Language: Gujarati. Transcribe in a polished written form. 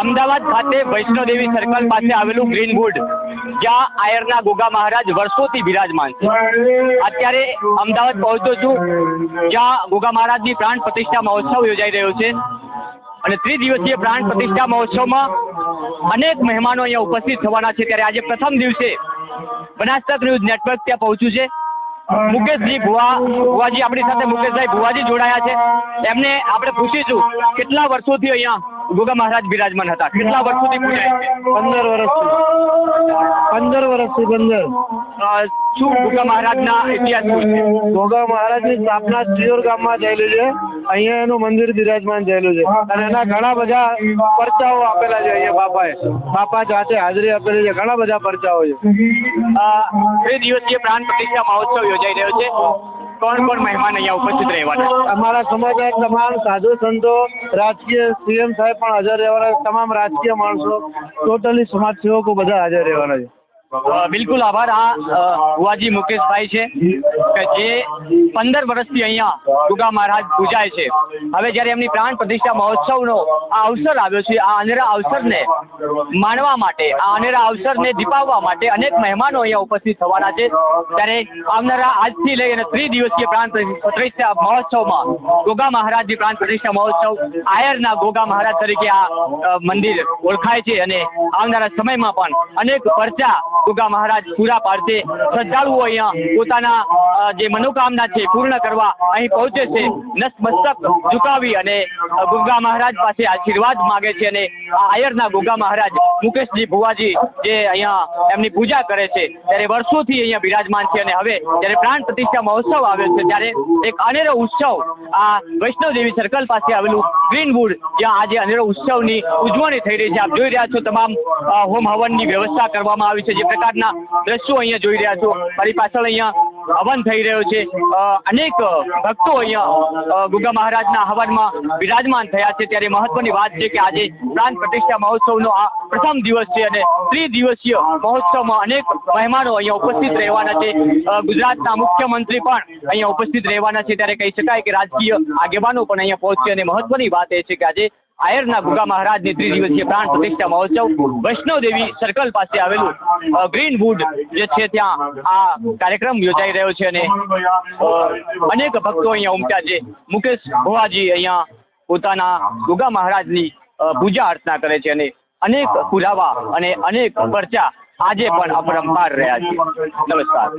અમદાવાદ ખાતે વૈષ્ણોદેવી સર્કલ પાસે આવેલું ગ્રીનવુડ, જ્યાં આયરના ગોગા મહારાજ વર્ષોથી બિરાજમાન છે. અત્યારે અમદાવાદ પહોંચ્યો છું, જ્યાં ગોગા મહારાજની પ્રાણ પ્રતિષ્ઠા મહોત્સવ યોજાઈ રહ્યો છે અને ત્રિદિવસીય પ્રાણ પ્રતિષ્ઠા મહોત્સવમાં અનેક મહેમાનો અહીંયા ઉપસ્થિત થવાના છે. ત્યારે આજે પ્રથમ દિવસે બનાસકાંઠા ન્યૂઝ નેટવર્ક ત્યાં પહોંચ્યું છે. મુકેશજી ભુવાજી આપણી સાથે, મુકેશભાઈ ભુવાજી જોડાયા છે. એમને આપણે પૂછીશું કેટલા વર્ષોથી અહીંયા ગોગા મહારાજ બિરાજમાન હતા, કેટલા વર્ષોથી પૂજાય છે? 15 વર્ષથી. શું ગોગા મહારાજના ઇતિહાસ શું છે? ગોગા મહારાજની સ્થાપના ચિયોર ગામમાં થયેલી છે. અહીંયા એનું મંદિર બિરાજમાન થયેલું છે અને એના ઘણા બધા પરચાઓ આપેલા છે. અહીંયા બાપા જાતે હાજરી આપેલી છે. ઘણા બધા પરચાઓ છે. 3 દિવસીય પ્રાણ પ્રતિષ્ઠા મહોત્સવ યોજાઈ રહ્યો છે. કોણ કોણ મહેમાન અહીંયા ઉપસ્થિત રહેવાના? અમારા સમાજના તમામ સાધુ સંતો, રાજકીય સીએમ સાહેબ પણ હાજર રહેવાના. તમામ રાજકીય માણસો, ટોટલી સમાજ સેવકો બધા હાજર રહેવાના છે. બિલકુલ આભાર. આ ભુવાજી મુકેશભાઈ છે કે જે 15 વર્ષથી અહીંયા ગોગા મહારાજ પૂજાય છે. હવે જ્યારે એમની પ્રાણ પ્રતિષ્ઠા મહોત્સવનો આ અવસર આવ્યો છે, આ અનેરા અવસરને માણવા માટે, આ અનેરા અવસરને દીપાવવા માટે અનેક મહેમાનો અહીંયા ઉપસ્થિત થવાના છે. ત્યારે આવનારા આજથી લઈ અને 3 દિવસીય પ્રાણ પ્રતિષ્ઠા મહોત્સવમાં ગોગા મહારાજની પ્રાણ પ્રતિષ્ઠા મહોત્સવ, આયરના ગોગા મહારાજ તરીકે આ મંદિર ઓળખાય છે અને આવનારા સમયમાં પણ અનેક પરચા ગોગા મહારાજ પૂરા પાડશે. શ્રદ્ધાળુઓ અહીંયા પોતાના જે મનોકામના છે પૂર્ણ કરવા અહીં પહોંચે છે. નતમસ્તક ઝુકાવી અને ગોગા મહારાજ પાસે આશીર્વાદ માગે છે અને આ આયરના ગોગા મહારાજ મુકેશજી ભુવાજી જે અહીંયા એમની પૂજા કરે છે, ત્યારે વર્ષોથી અહીંયા બિરાજમાન છે. અને હવે જ્યારે પ્રાણ પ્રતિષ્ઠા મહોત્સવ આવ્યો છે ત્યારે એક અનેરો ઉત્સવ આ વૈષ્ણોદેવી સર્કલ પાસે આવેલું ગ્રીનવુડ, જ્યાં આજે અનેરો ઉત્સવની ઉજવણી થઈ રહી છે. આપ જોઈ રહ્યા છો તમામ હોમ હવનની વ્યવસ્થા કરવામાં આવી છે. જે પ્રકારના દ્રશ્યો અહીંયા જોઈ રહ્યા છો, મારી પાછળ અહીંયા હવન થઈ રહ્યો છે. અનેક ભક્તો અહીંયા ગોગા મહારાજના હવનમાં બિરાજમાન થયા છે. ત્યારે મહત્વની વાત છે કે આજે પ્રાણ પ્રતિષ્ઠા મહોત્સવનો આ પ્રથમ દિવસ છે અને 3 દિવસીય મહોત્સવમાં અનેક મહેમાનો અહીંયા ઉપસ્થિત રહેવાના છે. ગુજરાતના મુખ્યમંત્રી પણ અહીંયા ઉપસ્થિત રહેવાના છે. ત્યારે કહી શકાય કે રાજકીય આગેવાનો પણ અહીંયા પહોંચશે અને મહત્વની વાત એ છે કે આજે આયરના ગોગા મહારાજની 3 દિવસીય પ્રાણ પ્રતિષ્ઠા મહોત્સવ વૈષ્ણોદેવી સર્કલ પાસે આવેલું ગ્રીનવુડ જે છે ત્યાં આ કાર્યક્રમ યોજાઈ રહ્યો છે અને અનેક ભક્તો અહીંયા ઉમટ્યા છે. મુકેશ ભુવાજી અહીંયા પોતાના ગોગા મહારાજની પૂજા અર્ચના કરે છે અને અનેક પુરાવા અને અનેક પરચા આજે પણ અપરંપાર રહ્યા છે. નમસ્કાર.